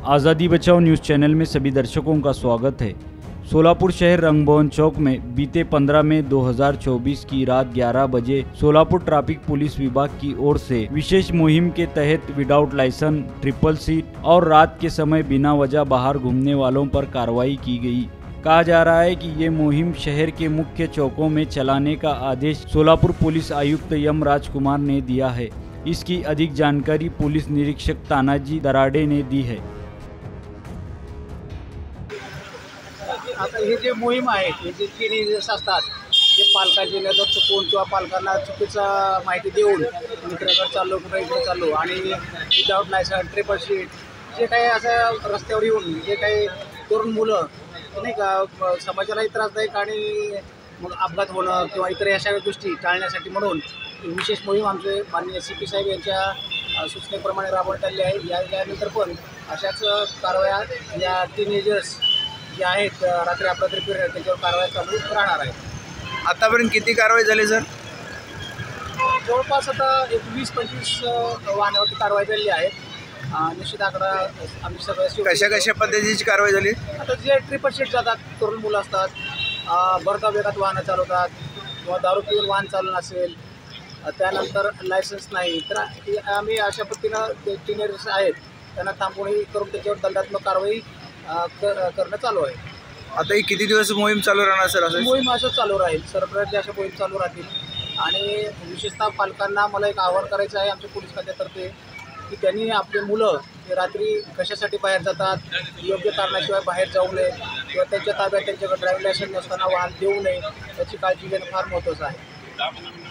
आज़ादी बचाओ news channel में सभी दर्शकों का स्वागत है। सोलापुर शहर रंगभवन चौक में बीते 15 मई 2024 की रात 11 बजे सोलापुर ट्रैफिक पुलिस विभाग की ओर से विशेष मुहिम के तहत विदाउट लाइसेंस, ट्रिपल सीट और रात के समय बिना वजह बाहर घूमने वालों पर कार्रवाई की गई। कहा जा रहा है कि ये मुहिम शहर के मुख्य चौकों में चलाने का आदेश सोलापुर पुलिस आयुक्त एम राजकुमार ने दिया है। इसकी अधिक जानकारी पुलिस निरीक्षक तानाजी दराडे ने दी है। आता हे जे मोहीम आहे हे जे तिन्ही दिवस असतात जे पालकांची नजर चुकवून किंवा पालकांना चुकीचं माहिती देऊन मित्राकडे चाललो कुठे इकडे चाललो आणि विदाउट लायसन्स, ट्रिपल शीट जे काही असं रस्त्यावर येऊन जे काही तरुण मुलं नाही का समाजालाही त्रासदायक आणि मग अपघात होणं किंवा इतर अशा गोष्टी टाळण्यासाठी म्हणून विशेष मोहीम आमचे माननीय CP साहेब यांच्या सूचनेप्रमाणे राबवण्यात आली आहे। यानंतर पण अशाच कारवाया या टीनेजर्स जे आहेत रात्री अपरात्री फिरत त्याच्यावर कारवाई चालू राहणार आहे। आतापर्यंत किती कारवाई झाली सर? जवळपास आता 20-25 वाहनावरती कारवाई झालेली आहे। निश्चित आकडा आम्ही सगळ्या कशा पद्धतीची कारवाई झाली? आता जे ट्रिपल शीट जातात, तरुण मुलं असतात, भरधाव वेगात वाहनं चालवतात किंवा दारू पिऊन वाहन चालून असेल, त्यानंतर लायसन्स नाही, तर आम्ही अशा पद्धतीनं टीनेजर्स आहेत त्यांना थांबवणी करून त्याच्यावर दंडात्मक कारवाई करणं चालू आहे। आता ही किती दिवस मोहीम चालू राहणार सर? असं मोहीम असं चालू राहील, सर्वप्रकारच्या अशा मोहीम चालू राहतील आणि विशेषतः पालकांना मला एक आवाहन करायचं आहे आमच्या पोलीस खात्यातर्फे की त्यांनी आपले मुलं हे रात्री कशासाठी बाहेर जातात, योग्य कारणाशिवाय बाहेर जाऊ नये किंवा त्यांच्या ताब्यात त्यांच्याकडे ड्रायव्हिंग लायसन्स नसताना वाहन देऊ नये याची काळजी घेणं फार महत्त्वाचं आहे।